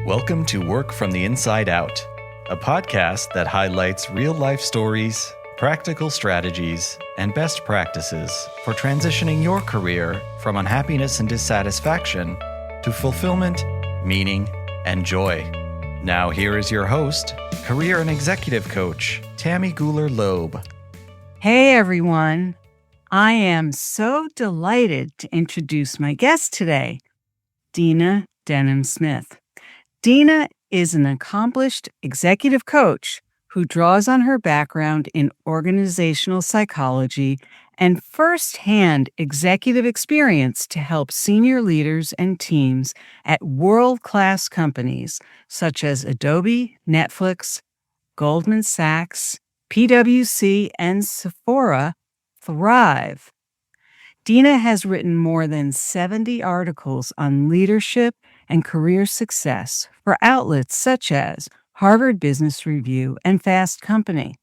Welcome to Work from the Inside Out, a podcast that highlights real-life stories, practical strategies, and best practices for transitioning your career from unhappiness and dissatisfaction to fulfillment, meaning, and joy. Now here is your host, career and executive coach, Tammy Loeb. Hey everyone. I am so delighted to introduce my guest today, Dina Denham Smith. Dina is an accomplished executive coach who draws on her background in organizational psychology and firsthand executive experience to help senior leaders and teams at world-class companies such as Adobe, Netflix, Goldman Sachs, PwC, and Sephora thrive. Dina has written more than 70 articles on leadership and career success for outlets such as Harvard Business Review and Fast Company.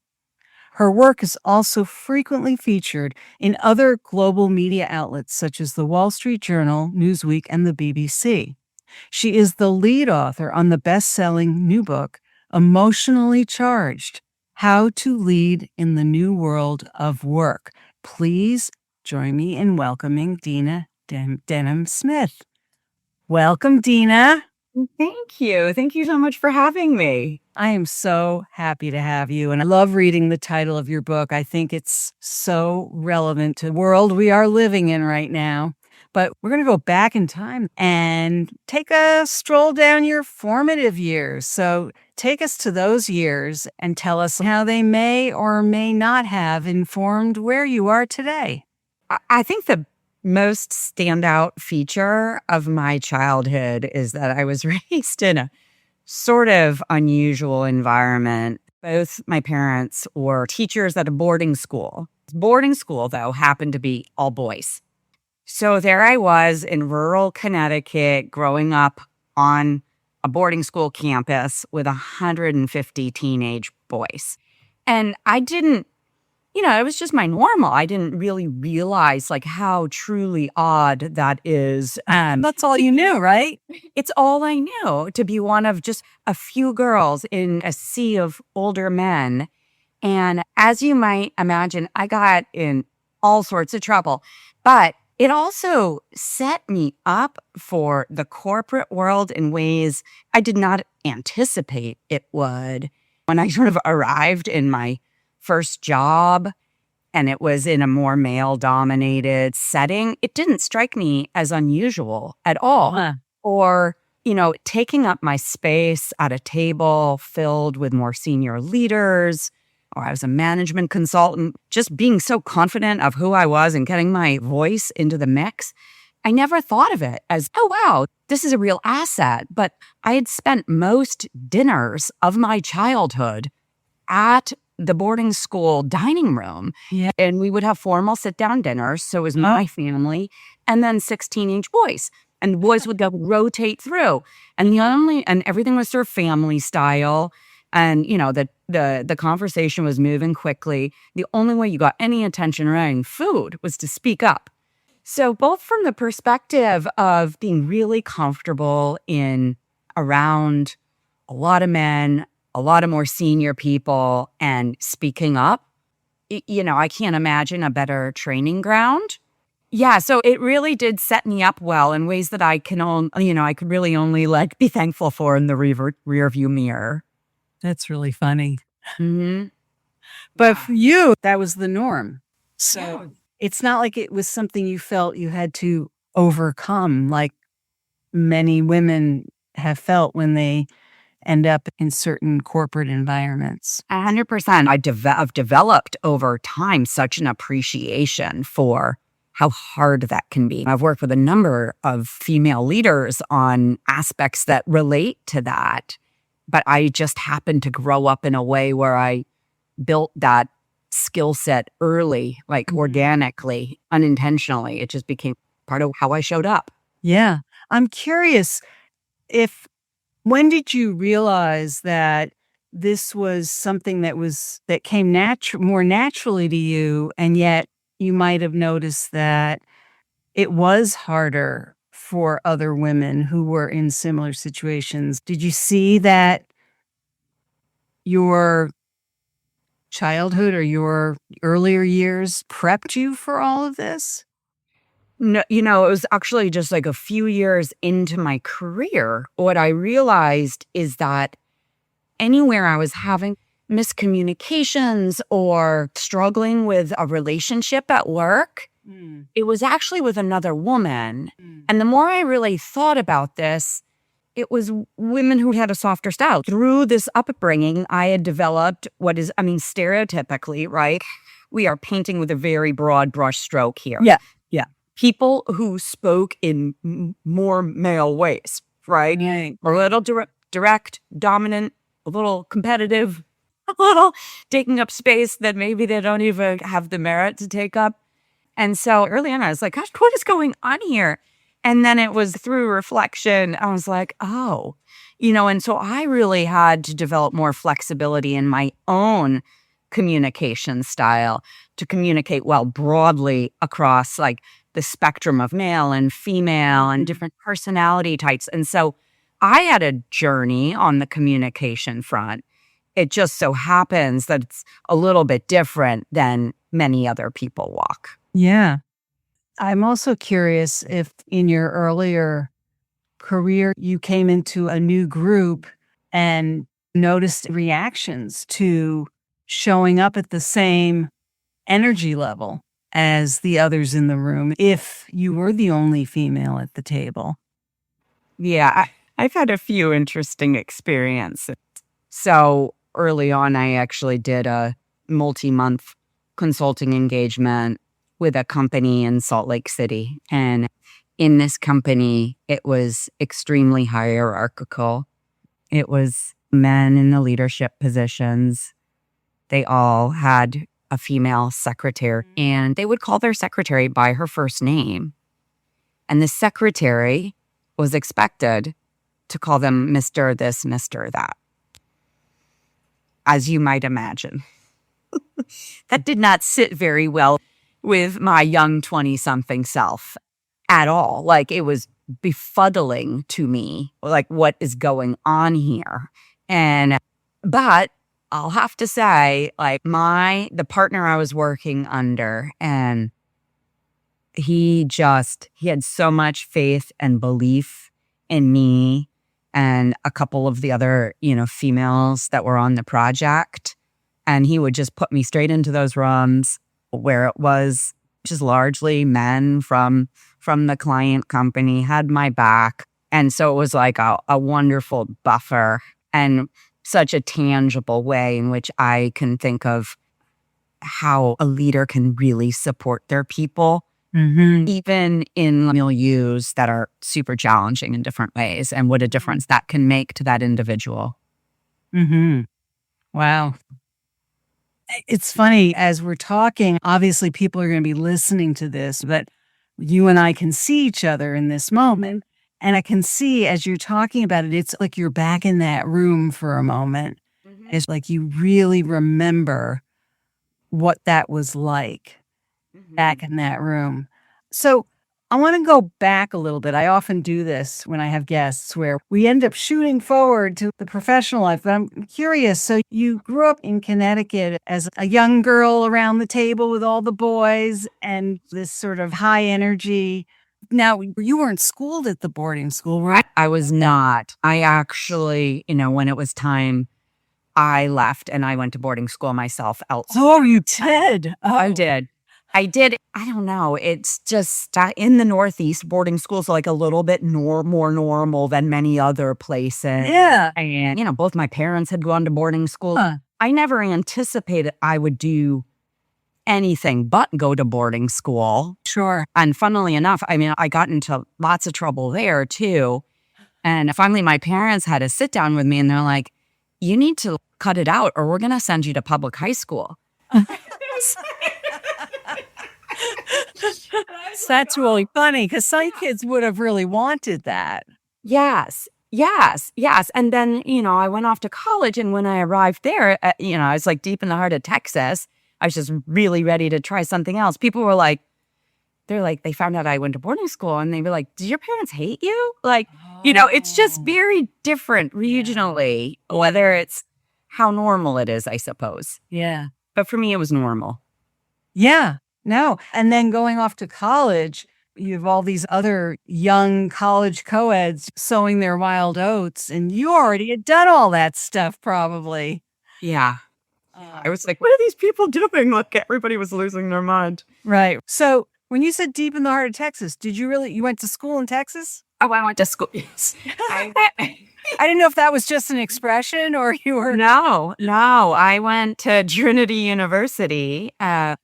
Her work is also frequently featured in other global media outlets such as the Wall Street Journal, Newsweek, and the BBC. She is the lead author on the best-selling new book, Emotionally Charged: How to Lead in the New World of Work. Please join me in welcoming Dina Denham Smith. Welcome, Dina. Thank you. Thank you so much for having me. I am so happy to have you, and I love reading the title of your book. I think it's so relevant to the world we are living in right now. But we're going to go back in time and take a stroll down your formative years. So take us to those years and tell us how they may or may not have informed where you are today. I think the most standout feature of my childhood is that I was raised in a sort of unusual environment. Both my parents were teachers at a boarding school. Boarding school, though, happened to be all boys. So there I was in rural Connecticut, growing up on a boarding school campus with 150 teenage boys. And I didn't, it was just my normal. I didn't really realize how truly odd that is. That's all you knew, right? It's all I knew, to be one of just a few girls in a sea of older men. And as you might imagine, I got in all sorts of trouble. But it also set me up for the corporate world in ways I did not anticipate it would. When I sort of arrived in my first job and it was in a more male-dominated setting, it didn't strike me as unusual at all. Or, taking up my space at a table filled with more senior leaders, or I was a management consultant, just being so confident of who I was and getting my voice into the mix. I never thought of it as, oh, wow, this is a real asset. But I had spent most dinners of my childhood at the boarding school dining room. Yeah. And we would have formal sit-down dinners. So it was my family and then 6 teenage boys. And the boys would rotate through. And everything was sort of family style. And, the conversation was moving quickly. The only way you got any attention around food was to speak up. So both from the perspective of being really comfortable around a lot of men, a lot of more senior people, and speaking up, I can't imagine a better training ground. Yeah, so it really did set me up well in ways that I could really only be thankful for in the rear view mirror. That's really funny. Mm-hmm. But for you, that was the norm. So it's not like it was something you felt you had to overcome, like many women have felt when they end up in certain corporate environments. 100%. I've developed over time such an appreciation for how hard that can be. I've worked with a number of female leaders on aspects that relate to that. But I just happened to grow up in a way where I built that skill set early, organically, unintentionally. It just became part of how I showed up. Yeah. I'm curious when did you realize that this was something that came more naturally to you, and yet you might have noticed that it was harder for other women who were in similar situations? Did you see that your childhood or your earlier years prepped you for all of this? No, it was actually just like a few years into my career. What I realized is that anywhere I was having miscommunications or struggling with a relationship at work, it was actually with another woman. And the more I really thought about this, it was women who had a softer style. Through this upbringing, I had developed what is, stereotypically, right? We are painting with a very broad brush stroke here. Yeah. People who spoke in more male ways, right? Right. A little direct, dominant, a little competitive, a little taking up space that maybe they don't even have the merit to take up. And so early on, I was like, gosh, what is going on here? And then it was through reflection, I was like, oh, and so I really had to develop more flexibility in my own communication style to communicate well broadly across like the spectrum of male and female and different personality types. And so I had a journey on the communication front. It just so happens that it's a little bit different than many other people walk. Yeah. I'm also curious if in your earlier career, you came into a new group and noticed reactions to showing up at the same energy level as the others in the room, if you were the only female at the table. Yeah, I've had a few interesting experiences. So early on, I actually did a multi-month consulting engagement with a company in Salt Lake City. And in this company, it was extremely hierarchical. It was men in the leadership positions. They all had a female secretary, and they would call their secretary by her first name. And the secretary was expected to call them Mr. This, Mr. That. As you might imagine. That did not sit very well with my young 20-something self at all. Like, it was befuddling to me, like, what is going on here? But I'll have to say, like, the partner I was working under, and he had so much faith and belief in me and a couple of the other, females that were on the project. And he would just put me straight into those rooms where it was just largely men from the client company, had my back. And so it was like a wonderful buffer and such a tangible way in which I can think of how a leader can really support their people, even in milieus that are super challenging in different ways, and what a difference that can make to that individual. Wow. It's funny, as we're talking, obviously people are going to be listening to this, but you and I can see each other in this moment. And I can see as you're talking about it, it's like you're back in that room for a moment. It's like you really remember what that was like back in that room. So I want to go back a little bit. I often do this when I have guests where we end up shooting forward to the professional life. But I'm curious. So you grew up in Connecticut as a young girl around the table with all the boys and this sort of high energy. Now, you weren't schooled at the boarding school, right? I was not. I actually, when it was time, I left and I went to boarding school myself elsewhere. Oh, you did? Oh. I did. I don't know. It's just in the Northeast, boarding schools are like a little bit more normal than many other places. Yeah. And, both my parents had gone to boarding school. I never anticipated I would do anything but go to boarding school. Sure. And funnily enough, I got into lots of trouble there too. And finally, my parents had to sit down with me and they're like, you need to cut it out or we're going to send you to public high school. That's really funny because some kids would have really wanted that. Yes. And then, I went off to college, and when I arrived there, I was like deep in the heart of Texas. I was just really ready to try something else. People were like, they're like, they found out I went to boarding school and they were like, did your parents hate you? Like, it's just very different regionally, whether it's how normal it is, I suppose. Yeah. But for me, it was normal. Yeah. No. And then going off to college, you have all these other young college co-eds sowing their wild oats, and you already had done all that stuff probably. Yeah. I was like, what are these people doing? Like, everybody was losing their mind. Right. So when you said deep in the heart of Texas, you went to school in Texas? Oh, I went to school. Yes. I didn't know if that was just an expression or you were. No. I went to Trinity University,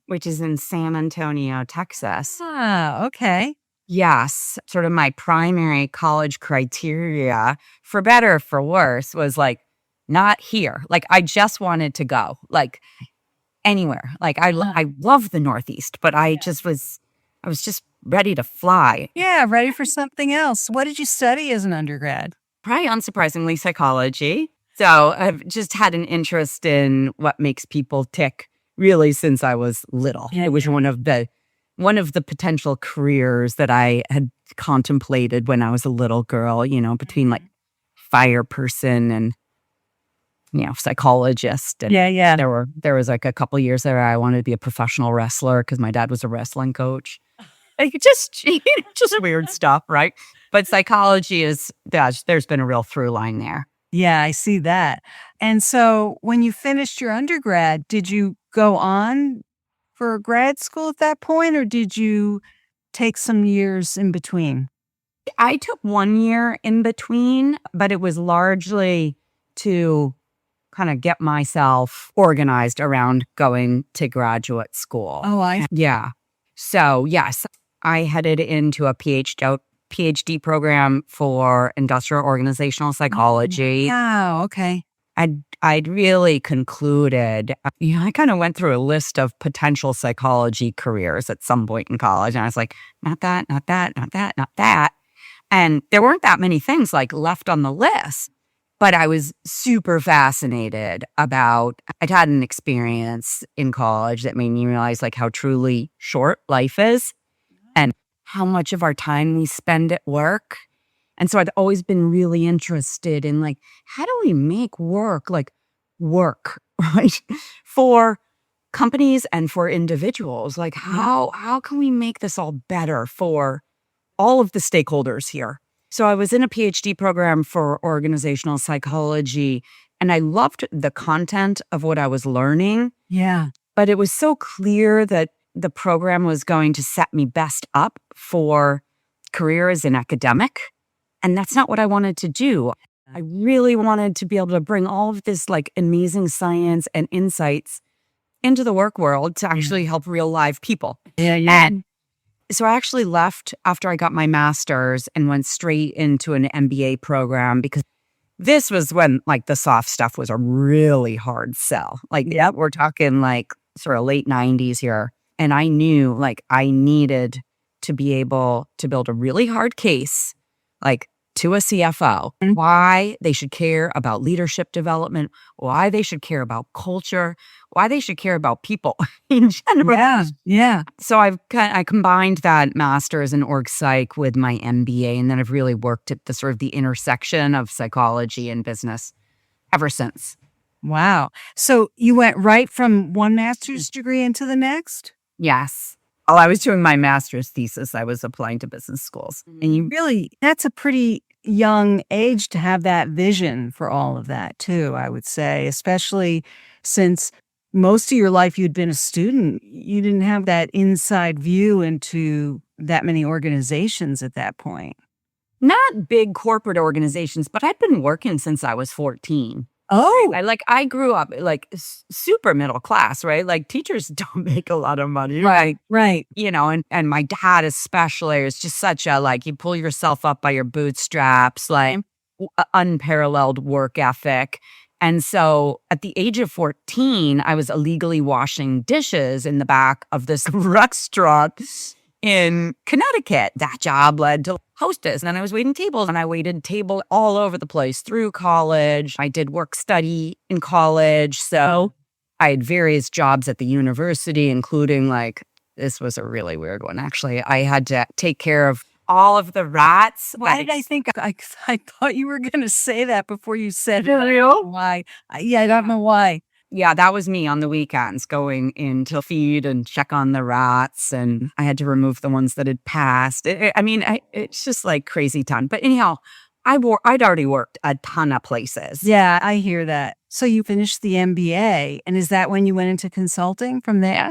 which is in San Antonio, Texas. Ah, okay. Yes. Sort of my primary college criteria, for better or for worse, was like, not here. Like, I just wanted to go, like, anywhere. Like, I love the Northeast, but I was just ready to fly. Yeah, ready for something else. What did you study as an undergrad? Probably unsurprisingly, psychology. So I've just had an interest in what makes people tick really since I was little. Yeah, it was one of the potential careers that I had contemplated when I was a little girl, between like fire person and psychologist. And Yeah. there was like a couple years there I wanted to be a professional wrestler because my dad was a wrestling coach. Like, just weird stuff, right? But psychology there's been a real through line there. Yeah, I see that. And so when you finished your undergrad, did you go on for grad school at that point, or did you take some years in between? I took 1 year in between, but it was largely to kind of get myself organized around going to graduate school. Oh, yeah. So, yes, I headed into a PhD program for industrial organizational psychology. Wow, okay. I'd really concluded, I kind of went through a list of potential psychology careers at some point in college. And I was like, not that, not that, not that, not that. And there weren't that many things like left on the list. But I was super fascinated I'd had an experience in college that made me realize like how truly short life is and how much of our time we spend at work. And so I'd always been really interested in like, how do we make work, right? For companies and for individuals? Like how can we make this all better for all of the stakeholders here? So I was in a PhD program for organizational psychology, and I loved the content of what I was learning. Yeah. But it was so clear that the program was going to set me best up for career as an academic. And that's not what I wanted to do. I really wanted to be able to bring all of this like amazing science and insights into the work world to actually help real live people. Yeah. And so I actually left after I got my master's and went straight into an MBA program because this was when like the soft stuff was a really hard sell. Like, we're talking like sort of late 90s here. And I knew like I needed to be able to build a really hard case, like to a CFO, why they should care about leadership development, why they should care about culture, why they should care about people in general. Yeah. So I combined that master's in org psych with my MBA, and then I've really worked at the sort of the intersection of psychology and business ever since. Wow. So you went right from one master's degree into the next? Yes. While I was doing my master's thesis, I was applying to business schools. And that's a pretty young age to have that vision for all of that too, I would say, especially since most of your life you'd been a student. You didn't have that inside view into that many organizations at that point. Not big corporate organizations, but I'd been working since I was 14. Oh, I grew up like super middle class, right? Like teachers don't make a lot of money. right. And my dad especially is just such a, like, you pull yourself up by your bootstraps, like unparalleled work ethic. And so at the age of 14, I was illegally washing dishes in the back of this restaurant in Connecticut. That job led to hostess. And then I was waiting tables, and I waited table all over the place through college. I did work study in college. So I had various jobs at the university, including like This was a really weird one, actually. I had to take care of all of the rats. Why did I think I thought you were going to say that before you said it? Really? Why? Yeah, I don't know why. Yeah, that was me on the weekends going in to feed and check on the rats. And I had to remove the ones that had passed. It's just like crazy ton. But anyhow, I'd already worked a ton of places. Yeah, I hear that. So you finished the MBA. And is that when you went into consulting from there?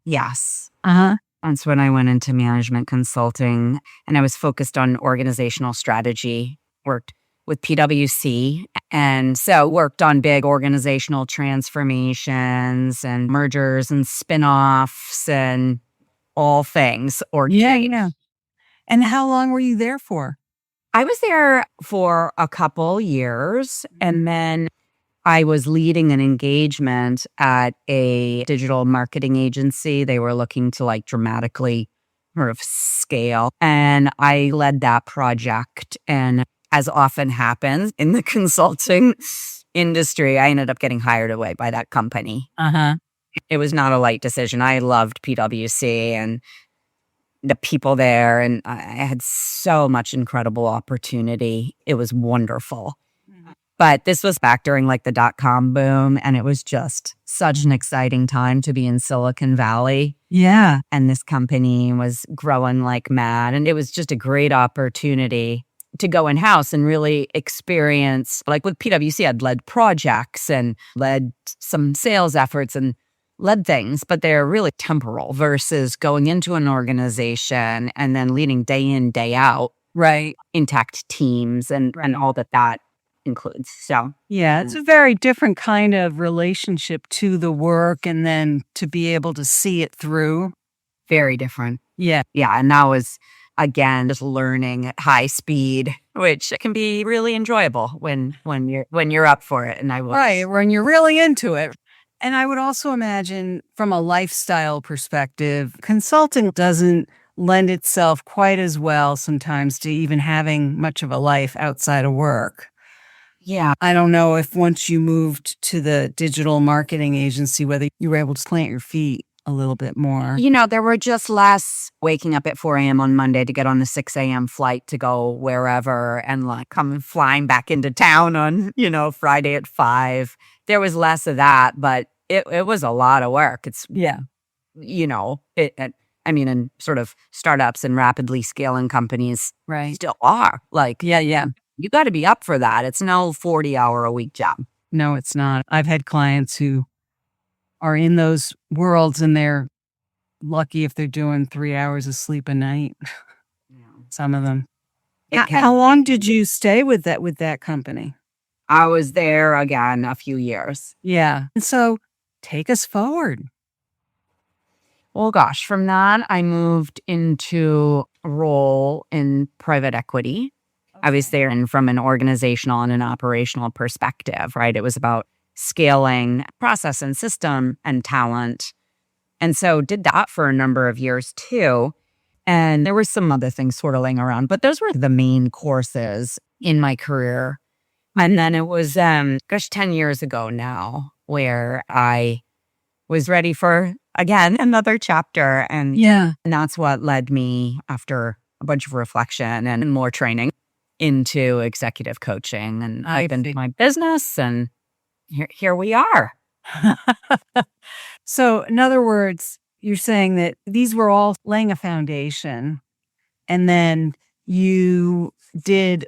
Yes. Uh-huh. That's when I went into management consulting, and I was focused on organizational strategy, worked with PwC, and so worked on big organizational transformations and mergers and spinoffs and all things. Yeah. And how long were you there for? I was there for a couple years, and then I was leading an engagement at a digital marketing agency. They were looking to like dramatically sort of scale. And I led that project. And as often happens in the consulting industry, I ended up getting hired away by that company. Uh-huh. It was not a light decision. I loved PwC and the people there. And I had so much incredible opportunity. It was wonderful. But this was back during like the dot-com boom, and it was just such an exciting time to be in Silicon Valley. Yeah. And this company was growing like mad, and it was just a great opportunity to go in-house and really experience, like with PwC, I'd led projects and led some sales efforts and led things, but they're really temporal versus going into an organization and then leading day in, day out, Right. intact teams and all that includes. So yeah, it's a very different kind of relationship to the work and then to be able to see it through. very different. Yeah. Yeah. And that was, again, just learning at high speed, which can be really enjoyable when you're up for it. And I was. Right, when you're really into it. And I would also imagine from a lifestyle perspective, consulting doesn't lend itself quite as well sometimes to even having much of a life outside of work. Yeah. I don't know if once you moved to the digital marketing agency, whether you were able to plant your feet a little bit more. There were just less waking up at 4 a.m. on Monday to get on a 6 a.m. flight to go wherever and like come flying back into town on, Friday at 5. There was less of that, but it was a lot of work. It's, and sort of startups and rapidly scaling companies Right. still are. Like, Yeah. you got to be up for that. It's no 40-hour-a-week job. No, it's not. I've had clients who are in those worlds and they're lucky if they're doing 3 hours of sleep a night. Some of them. How long did you stay with that company? I was there again a few years. Yeah. And so take us forward. Well, gosh, from that, I moved into a role in private equity. I was there and from an organizational and an operational perspective, right? It was about scaling process and system and talent. And so did that for a number of years too. And there were some other things swirling around, but those were the main courses in my career. And then it was, 10 years ago now, where I was ready for, again, another chapter. And that's what led me, after a bunch of reflection and more training, into executive coaching. And I've been doing my business, and here we are. So in other words, you're saying that these were all laying a foundation, and then you did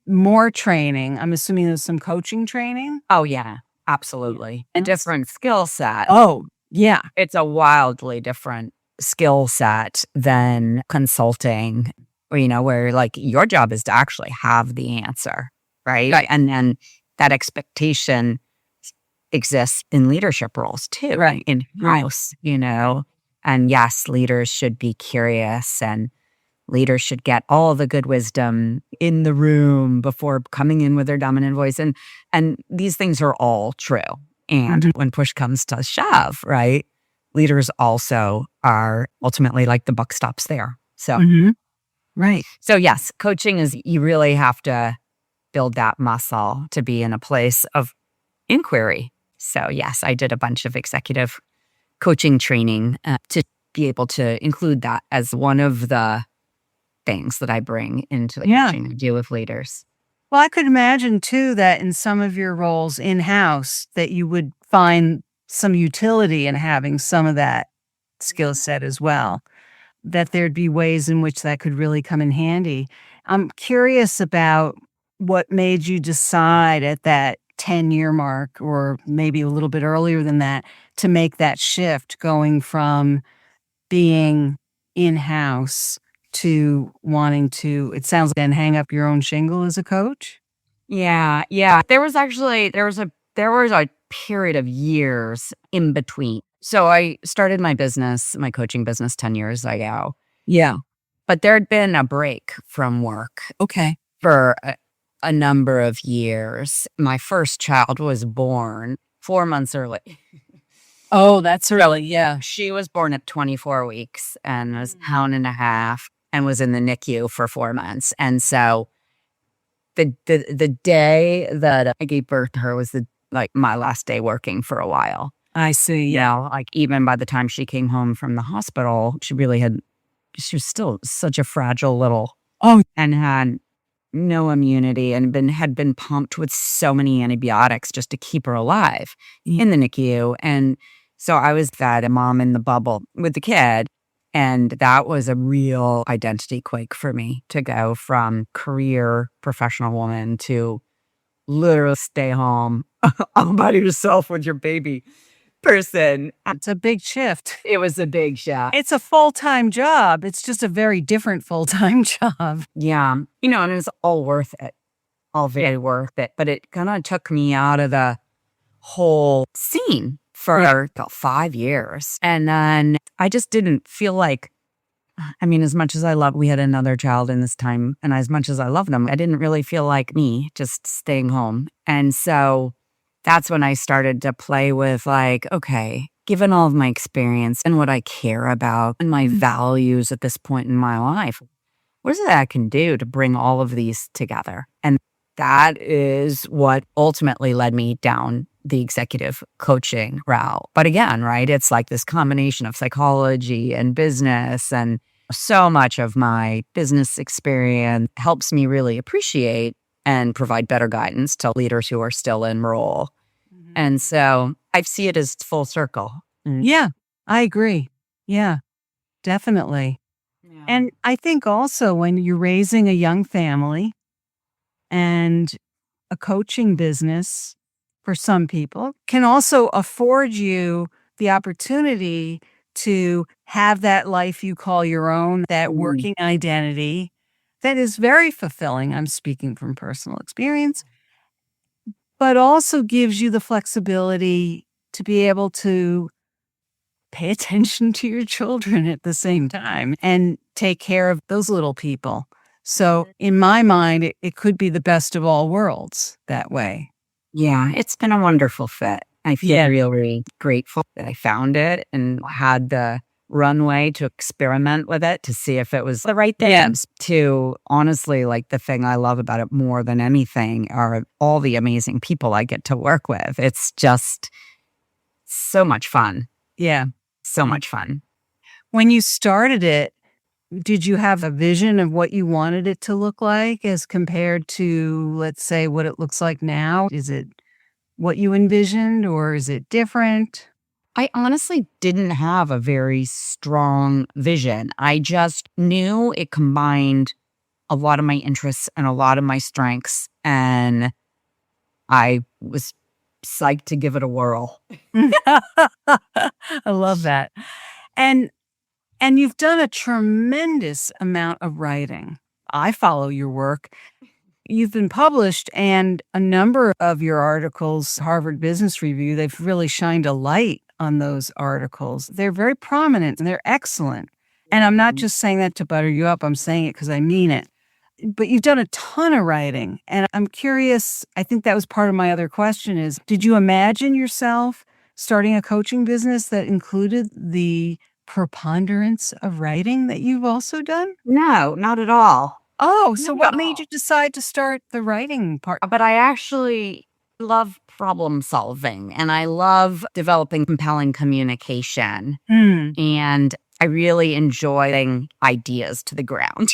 more training. I'm assuming there's some coaching training. Oh, yeah, absolutely. A different skill set. Oh, yeah. It's a wildly different skill set than consulting, where like your job is to actually have the answer, right? And then that expectation exists in leadership roles too, right? In-house, and yes, leaders should be curious, and leaders should get all the good wisdom in the room before coming in with their dominant voice. And these things are all true. And when push comes to shove, right, leaders also are ultimately like the buck stops there. So, right. So yes, coaching is, you really have to build that muscle to be in a place of inquiry. So yes, I did a bunch of executive coaching training to be able to include that as one of the things that I bring into the Yeah. coaching I do with leaders. Well, I could imagine too that in some of your roles in-house that you would find some utility in having some of that skill set as well, that there'd be ways in which that could really come in handy. I'm curious about what made you decide at that 10-year mark, or maybe a little bit earlier than that, to make that shift going from being in-house to wanting to, it sounds like, then hang up your own shingle as a coach? Yeah. There was a period of years in between. So I started my coaching business 10 years ago. Yeah. But there'd been a break from work Okay. for a number of years. My first child was born 4 months early. Oh, that's early. Yeah. She was born at 24 weeks and was a pound and a half and was in the NICU for 4 months. And so the day that I gave birth to her was my last day working for a while. I see. You know, like even by the time she came home from the hospital, she was still such a fragile little, and had no immunity and had been pumped with so many antibiotics just to keep her alive in the NICU. And so I was that mom in the bubble with the kid. And that was a real identity quake for me, to go from career professional woman to literally stay home all by yourself with your baby person. It's a big shift. It was a big shot. It's a full-time job. It's just a very different full-time job. Yeah. You know, and it was all worth it. All very worth it. But it kind of took me out of the whole scene for about 5 years. And then I just didn't feel like, I mean, as much as we had another child in this time, and as much as I loved them, I didn't really feel like me just staying home. And so that's when I started to play with, like, okay, given all of my experience and what I care about and my values at this point in my life, what is it that I can do to bring all of these together? And that is what ultimately led me down the executive coaching route. But again, right, it's like this combination of psychology and business, and so much of my business experience helps me really appreciate and provide better guidance to leaders who are still in role. And so I see it as full circle. Yeah, I agree. Yeah, definitely. Yeah. And I think also when you're raising a young family and a coaching business, for some people, can also afford you the opportunity to have that life you call your own, that working identity that is very fulfilling. I'm speaking from personal experience, but also gives you the flexibility to be able to pay attention to your children at the same time and take care of those little people. So in my mind, it could be the best of all worlds that way. Yeah, it's been a wonderful fit. I feel really grateful that I found it and had the runway to experiment with it to see if it was the right thing. Yeah. To honestly, like, the thing I love about it more than anything are all the amazing people I get to work with. It's just so much fun. Yeah. So much fun. When you started it, did you have a vision of what you wanted it to look like as compared to, let's say, what it looks like now? Is it what you envisioned, or is it different? I honestly didn't have a very strong vision. I just knew it combined a lot of my interests and a lot of my strengths, and I was psyched to give it a whirl. I love that. And you've done a tremendous amount of writing. I follow your work. You've been published, and a number of your articles, Harvard Business Review, they've really shined a light on those articles. They're very prominent and they're excellent. And I'm not just saying that to butter you up. I'm saying it because I mean it. But you've done a ton of writing. And I'm curious, I think that was part of my other question is, did you imagine yourself starting a coaching business that included the preponderance of writing that you've also done? No, not at all. Oh, so Not what at made all. you decide to start the writing part? But I actually love problem solving, and I love developing compelling communication. Hmm. And I really enjoy getting ideas to the ground.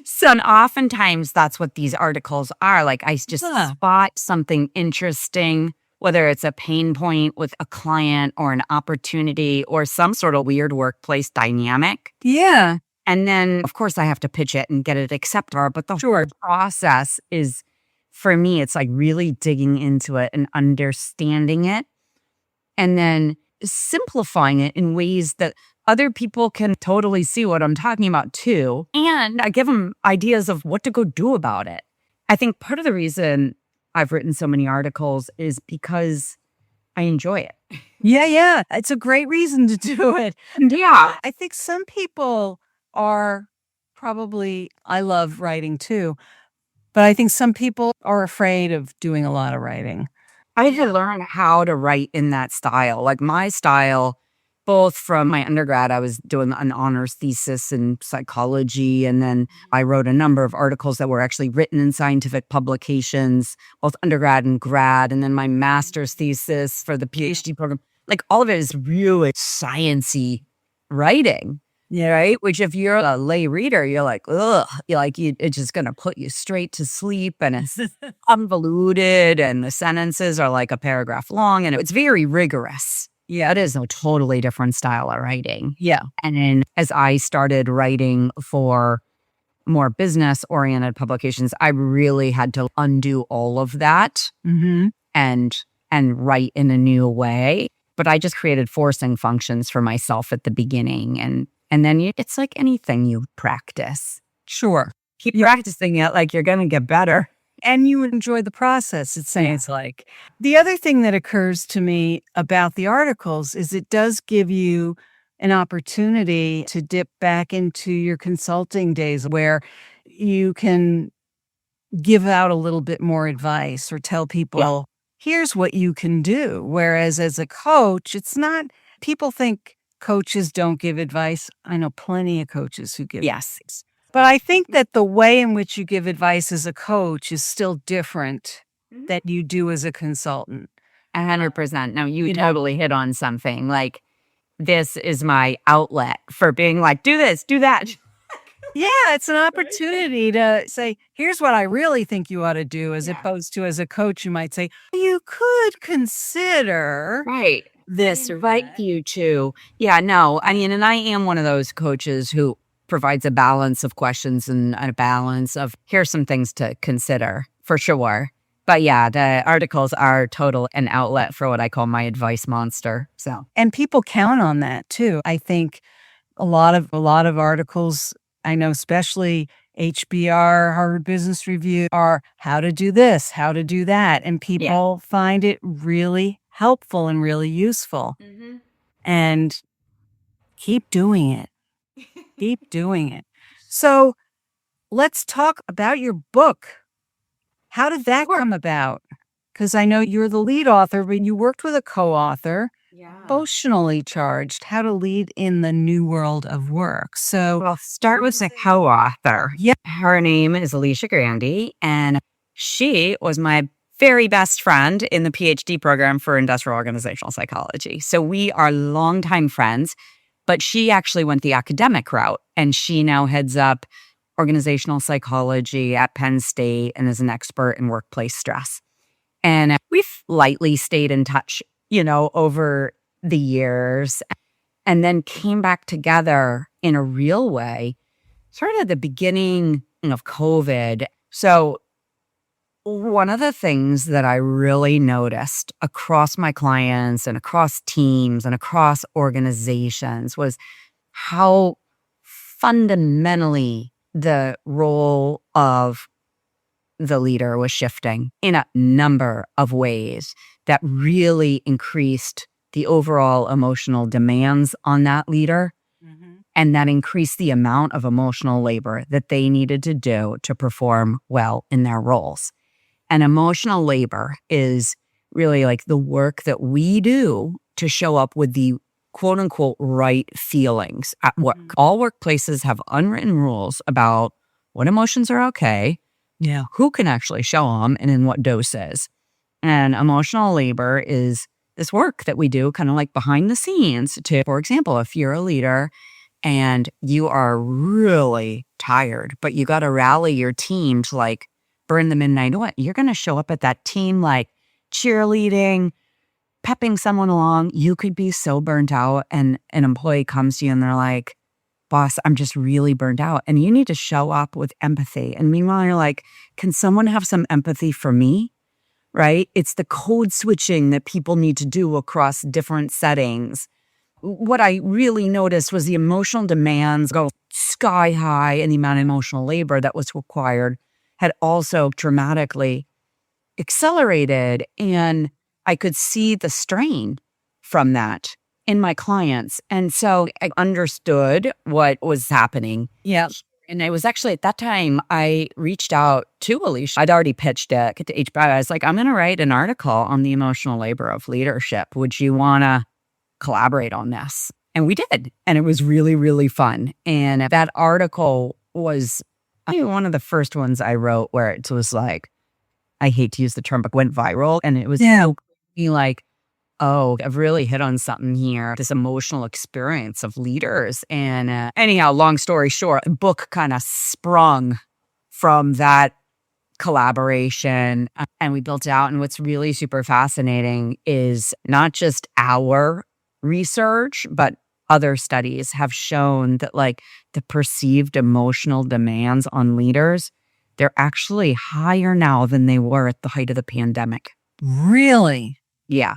So, and oftentimes that's what these articles are. Like, I just spot something interesting, whether it's a pain point with a client or an opportunity or some sort of weird workplace dynamic. Yeah. And then, of course, I have to pitch it and get it accepted. But the whole process is, for me, it's like really digging into it and understanding it and then simplifying it in ways that other people can totally see what I'm talking about too. And I give them ideas of what to go do about it. I think part of the reason I've written so many articles is because I enjoy it. Yeah. It's a great reason to do it. Yeah. I think some people are probably, I love writing too, but I think some people are afraid of doing a lot of writing. I had to learn how to write in that style. Like my style, both from my undergrad, I was doing an honors thesis in psychology. And then I wrote a number of articles that were actually written in scientific publications, both undergrad and grad. And then my master's thesis for the PhD program. Like all of it is really sciencey writing. Yeah, right. Which if you're a lay reader, you're like, ugh, it's just going to put you straight to sleep and it's convoluted and the sentences are like a paragraph long and it's very rigorous. Yeah, it is a totally different style of writing. Yeah. And then as I started writing for more business oriented publications, I really had to undo all of that and write in a new way. But I just created forcing functions for myself at the beginning. And then it's like anything you practice. Sure. Keep practicing it like you're going to get better. And you enjoy the process, it sounds like. The other thing that occurs to me about the articles is it does give you an opportunity to dip back into your consulting days where you can give out a little bit more advice or tell people, here's what you can do. Whereas as a coach, it's not, people think coaches don't give advice. I know plenty of coaches who give advice. But I think that the way in which you give advice as a coach is still different than you do as a consultant. 100%. No, you totally hit on something. Like, this is my outlet for being like, do this, do that. Yeah, it's an opportunity to say, here's what I really think you ought to do, as opposed to as a coach, you might say, you could consider. Right. This right you too. Yeah, no, I mean, and I am one of those coaches who provides a balance of questions and a balance of here's some things to consider for sure. But yeah, the articles are total an outlet for what I call my advice monster. So, and people count on that too. I think a lot of articles, I know, especially HBR, Harvard Business Review, are how to do this, how to do that, and people find it really helpful and really useful. And keep doing it. Keep doing it. So let's talk about your book. How did that come about? Because I know you're the lead author, but you worked with a co-author, emotionally charged, how to lead in the new world of work. So I'll start with the co-author. Yeah. Her name is Alicia Grandy, and she was my very best friend in the PhD program for industrial organizational psychology. So we are longtime friends. But she actually went the academic route, and she now heads up organizational psychology at Penn State and is an expert in workplace stress. And we've lightly stayed in touch, over the years, and then came back together in a real way, sort of at the beginning of COVID. So one of the things that I really noticed across my clients and across teams and across organizations was how fundamentally the role of the leader was shifting in a number of ways that really increased the overall emotional demands on that leader. And that increased the amount of emotional labor that they needed to do to perform well in their roles. And emotional labor is really like the work that we do to show up with the quote unquote right feelings at work. All workplaces have unwritten rules about what emotions are okay, who can actually show them, and in what doses. And emotional labor is this work that we do kind of like behind the scenes to, for example, if you're a leader and you are really tired, but you got to rally your team to like burn the midnight oil, you're going to show up at that team like cheerleading, pepping someone along. You could be so burnt out, and an employee comes to you and they're like, boss, I'm just really burnt out. And you need to show up with empathy. And meanwhile, you're like, can someone have some empathy for me? Right? It's the code switching that people need to do across different settings. What I really noticed was the emotional demands go sky high, and the amount of emotional labor that was required had also dramatically accelerated. And I could see the strain from that in my clients. And so I understood what was happening. Yeah. And it was actually at that time I reached out to Alicia. I'd already pitched it to HBO. I was like, I'm going to write an article on the emotional labor of leadership. Would you want to collaborate on this? And we did. And it was really, really fun. And that article was one of the first ones I wrote where it was like, I hate to use the term, but went viral. And it was so like, oh, I've really hit on something here, this emotional experience of leaders. And anyhow, long story short, the book kind of sprung from that collaboration, and we built it out. And what's really super fascinating is not just our research, but other studies have shown that like the perceived emotional demands on leaders, they're actually higher now than they were at the height of the pandemic. Really? Yeah.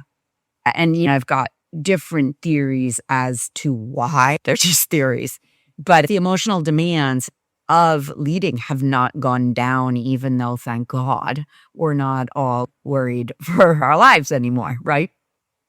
And, I've got different theories as to why. They're just theories. But the emotional demands of leading have not gone down, even though, thank God, we're not all worried for our lives anymore, right?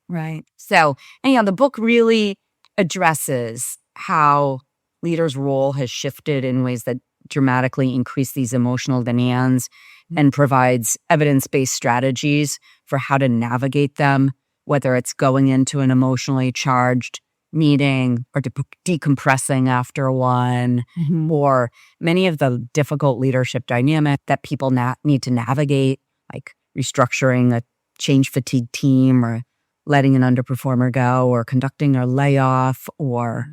Right. So, anyhow, the book really addresses how leaders' role has shifted in ways that dramatically increase these emotional demands and provides evidence-based strategies for how to navigate them, whether it's going into an emotionally charged meeting or decompressing after one, or many of the difficult leadership dynamic that people need to navigate, like restructuring a change fatigue team or letting an underperformer go or conducting a layoff, or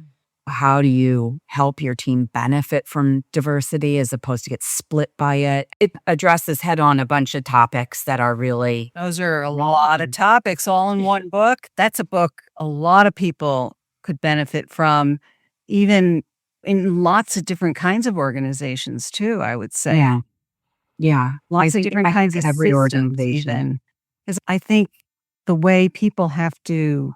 how do you help your team benefit from diversity as opposed to get split by it? It addresses head on a bunch of topics that are really... Those are a lot of topics all in one book. That's a book a lot of people could benefit from, even in lots of different kinds of organizations too, I would say. Yeah. Lots of different kinds of every systems organization. Because I think the way people have to,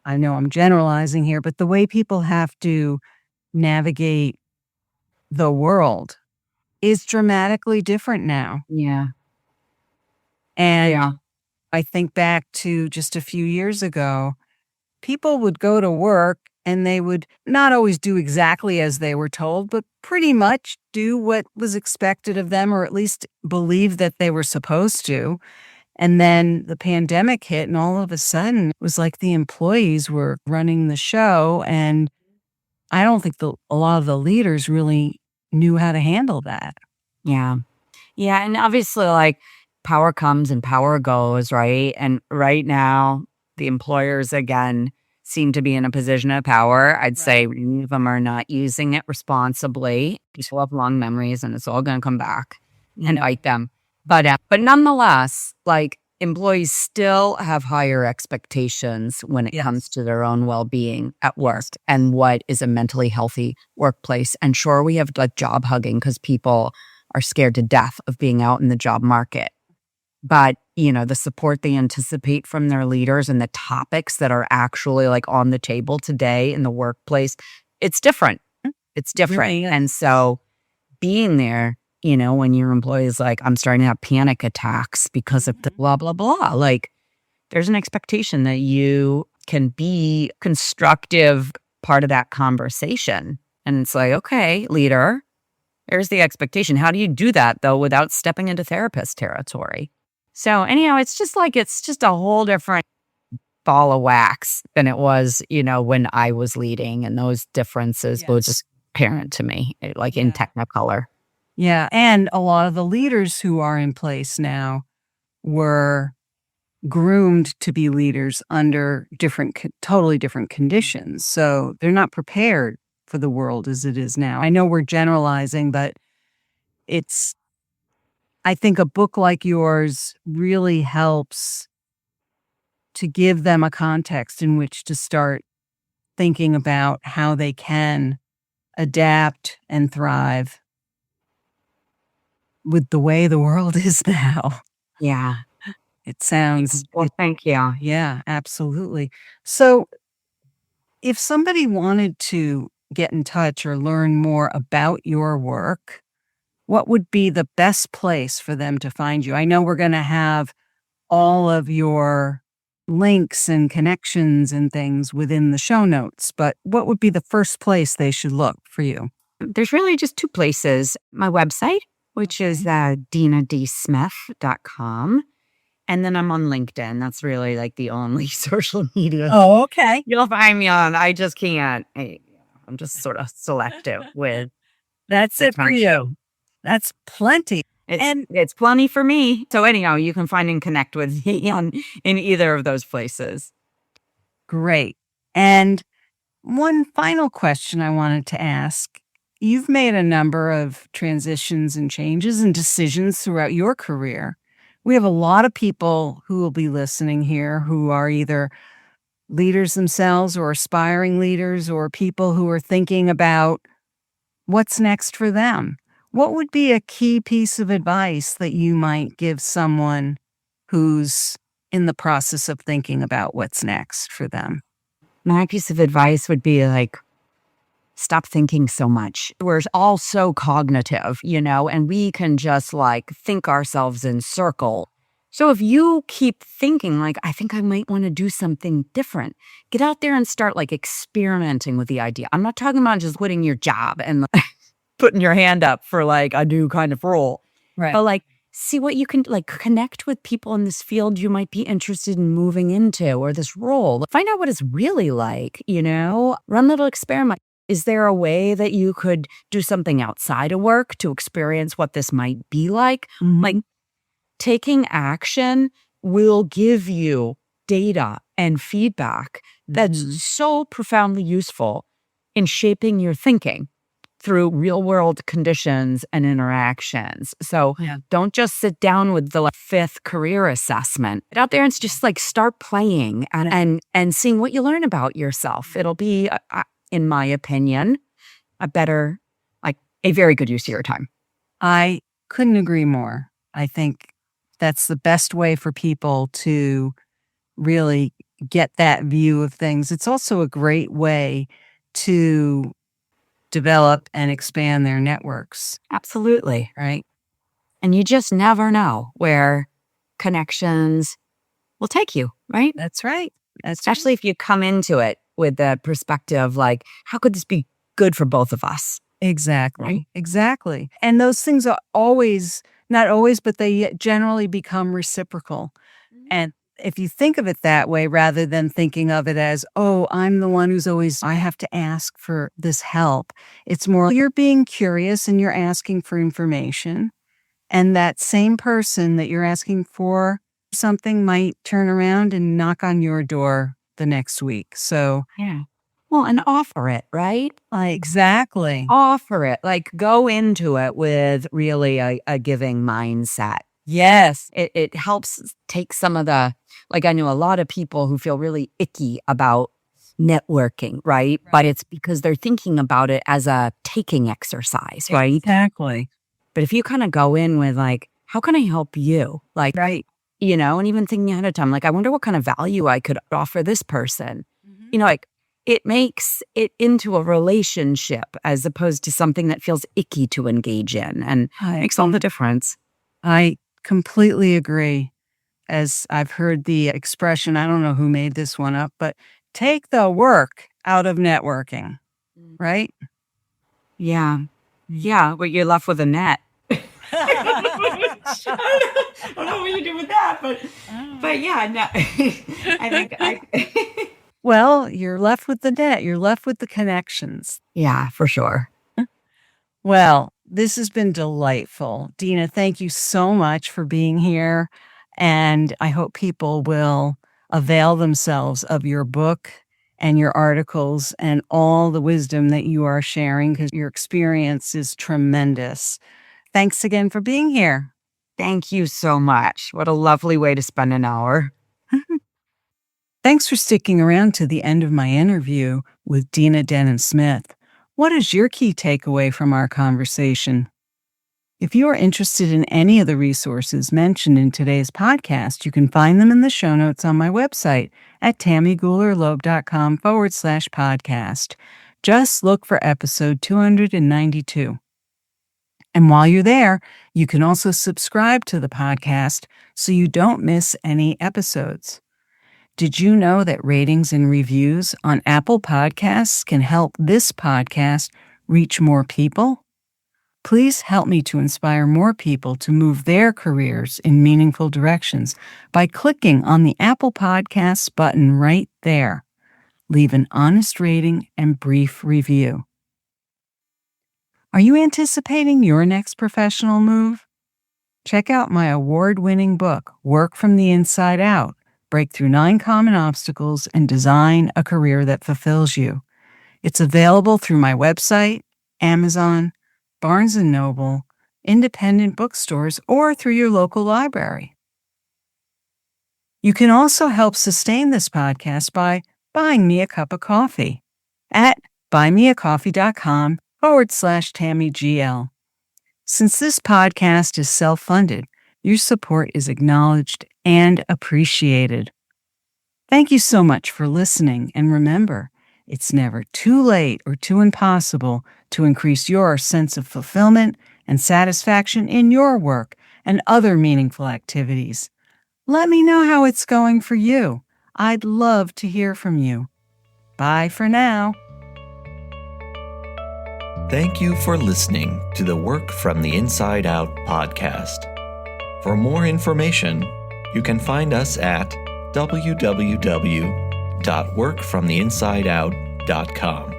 I know I'm generalizing here, but the way people have to navigate the world is dramatically different now. Yeah. And I think back to just a few years ago, people would go to work and they would not always do exactly as they were told, but pretty much do what was expected of them, or at least believe that they were supposed to. And then the pandemic hit, and all of a sudden it was like the employees were running the show. And I don't think a lot of the leaders really knew how to handle that. Yeah. Yeah. And obviously, like, power comes and power goes, right? And right now, the employers, again, seem to be in a position of power. I'd say many of them are not using it responsibly. People have long memories, and it's all going to come back and bite them. But nonetheless, like, employees still have higher expectations when it comes to their own well-being at work and what is a mentally healthy workplace. And sure, we have like job hugging because people are scared to death of being out in the job market. But, the support they anticipate from their leaders and the topics that are actually like on the table today in the workplace, it's different. It's different. Really? And so being there, when your employee is like, I'm starting to have panic attacks because of the blah, blah, blah, like, there's an expectation that you can be constructive part of that conversation. And it's like, okay, leader, there's the expectation. How do you do that, though, without stepping into therapist territory? So anyhow, it's just a whole different ball of wax than it was, when I was leading. And those differences were just apparent to me, like in Technicolor. Yeah. And a lot of the leaders who are in place now were groomed to be leaders under totally different conditions. So they're not prepared for the world as it is now. I know we're generalizing, but I think a book like yours really helps to give them a context in which to start thinking about how they can adapt and thrive with the way the world is now. Yeah. It sounds, Well, thank you. yeah, absolutely. So if somebody wanted to get in touch or learn more about your work, what would be the best place for them to find you? I know we're going to have all of your links and connections and things within the show notes, but what would be the first place they should look for you? There's really just two places. My website, which is dinadsmith.com. And then I'm on LinkedIn. That's really like the only social media Oh, okay. you'll find me on. I just can't. I'm just sort of selective with. That's it for you. That's plenty. It's plenty for me. So anyhow, you can find and connect with me in either of those places. Great. And one final question I wanted to ask. You've made a number of transitions and changes and decisions throughout your career. We have a lot of people who will be listening here who are either leaders themselves or aspiring leaders or people who are thinking about what's next for them. What would be a key piece of advice that you might give someone who's in the process of thinking about what's next for them? My piece of advice would be like, stop thinking so much. We're all so cognitive, and we can just like think ourselves in circle. So if you keep thinking like, I think I might want to do something different, get out there and start like experimenting with the idea. I'm not talking about just quitting your job and putting your hand up for like a new kind of role. Right. But like, see what you can like connect with people in this field you might be interested in moving into or this role. Find out what it's really like, run a little experiment. Is there a way that you could do something outside of work to experience what this might be like? Mhm. Like taking action will give you data and feedback that's so profoundly useful in shaping your thinking through real world conditions and interactions. So don't just sit down with the fifth career assessment. Get out there and just like start playing and seeing what you learn about yourself. It'll be, in my opinion, a very good use of your time. I couldn't agree more. I think that's the best way for people to really get that view of things. It's also a great way to develop and expand their networks, Absolutely. right? And you just never know where connections will take you, right? That's right. Especially if you come into it with the perspective like, how could this be good for both of us? Exactly. Right? Exactly. And those things are always, not always, but they generally become reciprocal. And if you think of it that way, rather than thinking of it as, oh, I'm the one I have to ask for this help. It's more you're being curious and you're asking for information. And that same person that you're asking for something might turn around and knock on your door the next week. So, Yeah. Well, and offer it, right? exactly. Offer it. Like go into it with really a giving mindset. Yes. It helps take some of the, like I know a lot of people who feel really icky about networking, right? But it's because they're thinking about it as a taking exercise, right? Exactly. But if you kind of go in with like, how can I help you? Like, Right. And even thinking ahead of time, like, I wonder what kind of value I could offer this person. Like it makes it into a relationship as opposed to something that feels icky to engage in and makes all the difference. I completely agree. As I've heard the expression, I don't know who made this one up, but take the work out of networking, right? Yeah. Yeah. But you're left with a net. I don't know what you do with that, but yeah, no. I think Well, you're left with the net. You're left with the connections. yeah, for sure. Well, this has been delightful. Dina, thank you so much for being here And I hope people will avail themselves of your book and your articles and all the wisdom that you are sharing, because your experience is tremendous. Thanks again for being here. Thank you so much. What a lovely way to spend an hour. Thanks for sticking around to the end of my interview with Dina Denham Smith. What is your key takeaway from our conversation? If you are interested in any of the resources mentioned in today's podcast, you can find them in the show notes on my website at tammygoolerloeb.com/podcast. Just look for episode 292. And while you're there, you can also subscribe to the podcast so you don't miss any episodes. Did you know that ratings and reviews on Apple Podcasts can help this podcast reach more people? Please help me to inspire more people to move their careers in meaningful directions by clicking on the Apple Podcasts button right there. Leave an honest rating and brief review. Are you anticipating your next professional move? Check out my award-winning book, Work from the Inside Out: Break Through 9 Common Obstacles and Design a Career That Fulfills You. It's available through my website, Amazon, Barnes & Noble, independent bookstores, or through your local library. You can also help sustain this podcast by buying me a cup of coffee at buymeacoffee.com/TammyGL. Since this podcast is self-funded, your support is acknowledged and appreciated. Thank you so much for listening, and remember, it's never too late or too impossible to increase your sense of fulfillment and satisfaction in your work and other meaningful activities. Let me know how it's going for you. I'd love to hear from you. Bye for now. Thank you for listening to the Work from the Inside Out podcast. For more information, you can find us at www.workfromtheinsideout.com.